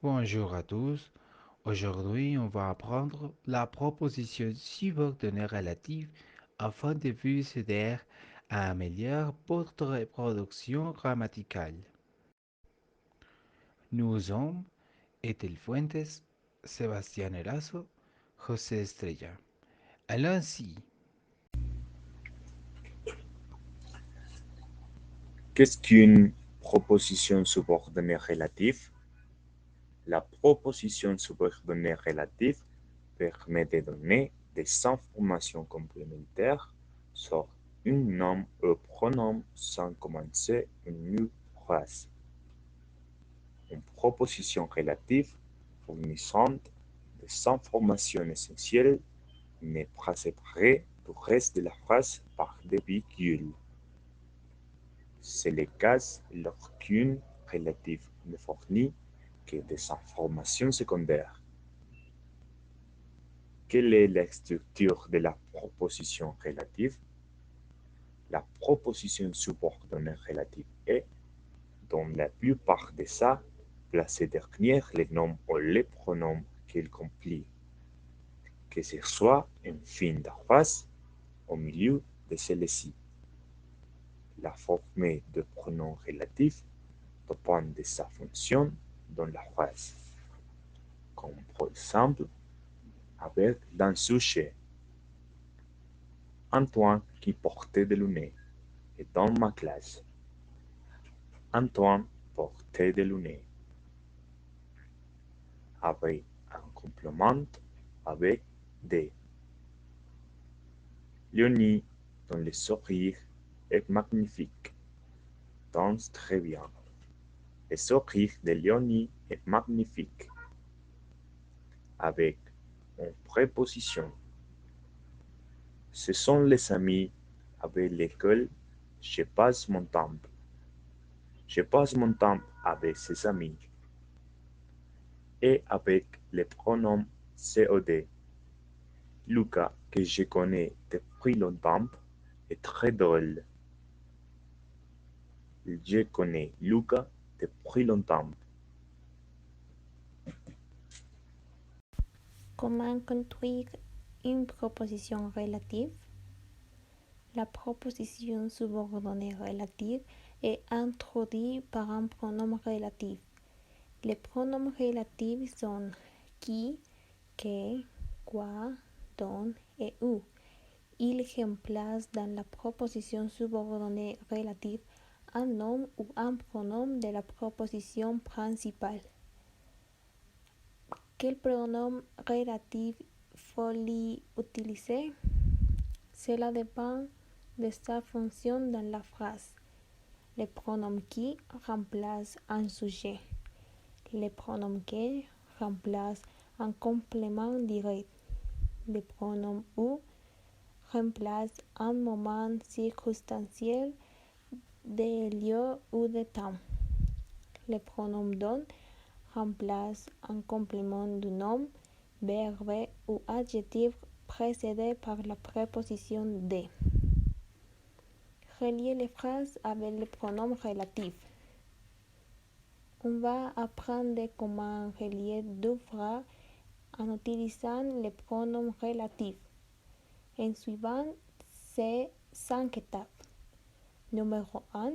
Bonjour à tous. Aujourd'hui, on va apprendre la proposition subordonnée relative afin de vous aider à améliorer votre reproduction grammaticale. Nous sommes Ethel Fuentes, Sebastián Erazo, José Estrella. Allons-y. Qu'est-ce qu'une proposition subordonnée relative? La proposition subordonnée relative permet de donner des informations complémentaires sur un nom ou pronom sans commencer une nouvelle phrase. Une proposition relative fournissant des informations essentielles n'est pas séparée du reste de la phrase par des virgules. C'est le cas lorsqu'une relative ne fournit que des informations secondaires. Quelle est la structure de la proposition relative? La proposition subordonnée relative est, dans la plupart des cas, placée derrière les noms ou les pronoms qu'elle complit, que ce soit en fin de phrase ou au milieu de celle-ci. La forme de pronom relatif dépend de sa fonction dans la phrase, comme par exemple avec dans sujet. Antoine qui portait des lunettes est dans ma classe. Antoine portait des lunettes. Avec un complément avec des. Léonie, dont le sourire est magnifique, danse très bien. Le sourire de Léonie est magnifique. Avec une préposition. Ce sont les amis avec lesquels je passe mon temps. Je passe mon temps avec ses amis et avec les pronoms COD. Lucas, que je connais depuis longtemps, est très drôle. Je connais Lucas depuis longtemps. Comment construire une proposition relative? La proposition subordonnée relative est introduite par un pronom relatif. Les pronoms relatifs sont qui, que, quoi, dont et où. Ils remplacent dans la proposition subordonnée relative un nom ou un pronom de la proposition principale. Quel pronom relatif faut-il utiliser? Cela dépend de sa fonction dans la phrase. Le pronom qui remplace un sujet. Le pronom que remplace un complément direct. Le pronom où remplace un moment circonstanciel de lieu ou de temps. Le pronom dont remplace un complément de nom, verbe ou adjectif précédé par la préposition de. Relier les phrases avec les pronoms relatifs. On va apprendre comment relier deux phrases en utilisant les pronoms relatifs. En suivant ces 5 étapes. Numéro 1.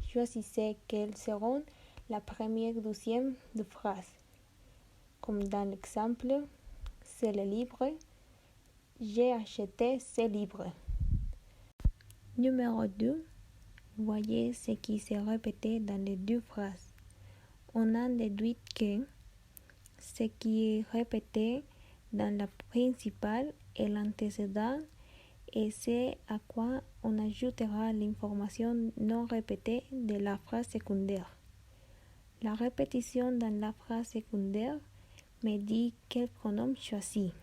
Choisissez quelles seront la première et deuxième de phrase. Comme dans l'exemple, c'est le livre. J'ai acheté ce livre. Numéro 2. Voyez ce qui s'est répété dans les deux phrases. On a déduit que ce qui est répété dans la principale est l'antécédent et c'est à quoi on ajoutera l'information non répétée de la phrase secondaire. La répétition dans la phrase secondaire me dit quel pronom choisir.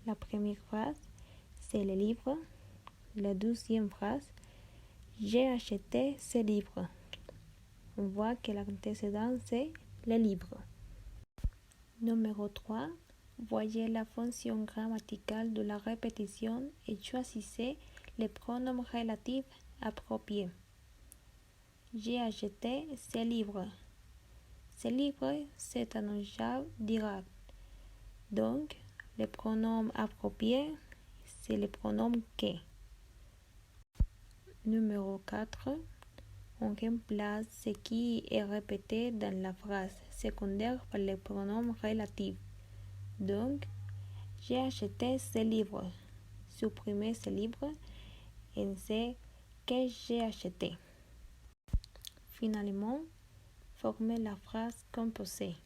La première phrase, c'est le livre. La deuxième phrase, j'ai acheté ce livre. On voit que l'antécédent, c'est le livre. Numéro 3. Voyez la fonction grammaticale de la répétition et choisissez les pronoms relatifs appropriés. J'ai acheté ce livre. Ce livre, c'est un objet direct. Donc, le pronom approprié, c'est le pronom que. Numéro 4. On remplace ce qui est répété dans la phrase secondaire par le pronom relatif. Donc, j'ai acheté ce livre. Supprimez ce livre et c'est que j'ai acheté. Finalement, formez la phrase composée.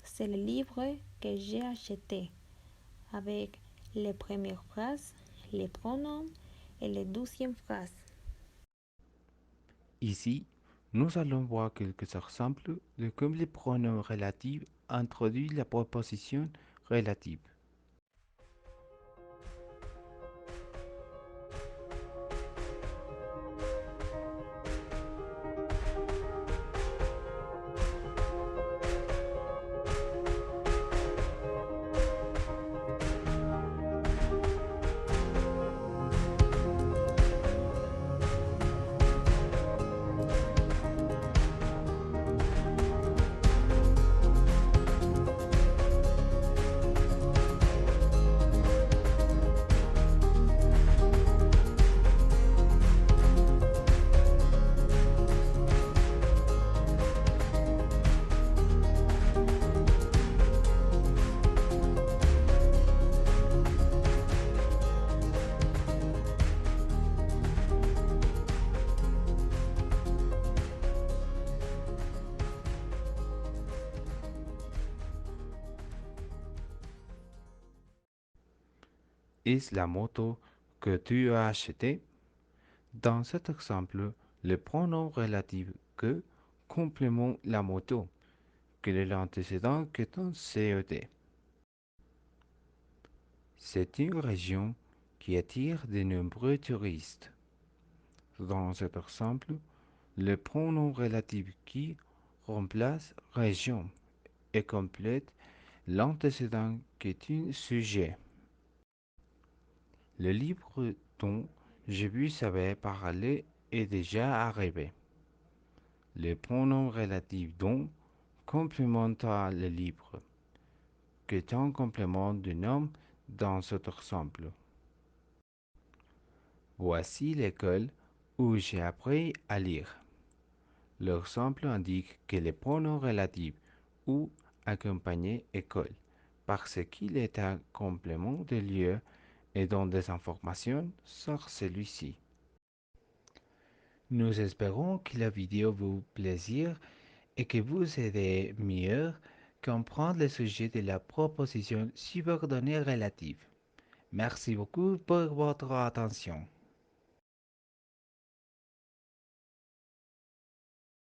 C'est le livre que j'ai acheté avec les premières phrases, les pronoms et les deuxièmes phrases. Ici, nous allons voir quelques exemples de comme les pronoms relatifs introduisent la proposition relative. Est la moto que tu as achetée? Dans cet exemple, le pronom relatif que complémente la moto, que est l'antécédent qui est un CED. C'est une région qui attire de nombreux touristes. Dans cet exemple, le pronom relatif qui remplace région et complète l'antécédent qui est un sujet. Le livre dont je vous savais parler est déjà arrivé. Le pronom relatif dont complémenta le livre, qui est un complément du nom dans cet exemple. Voici l'école où j'ai appris à lire. L'exemple indique que le pronom relatif ou accompagné école parce qu'il est un complément de lieu et donne des informations sur celui-ci. Nous espérons que la vidéo vous plaisir et que vous aidez mieux comprendre le sujet de la proposition subordonnée relative. Merci beaucoup pour votre attention.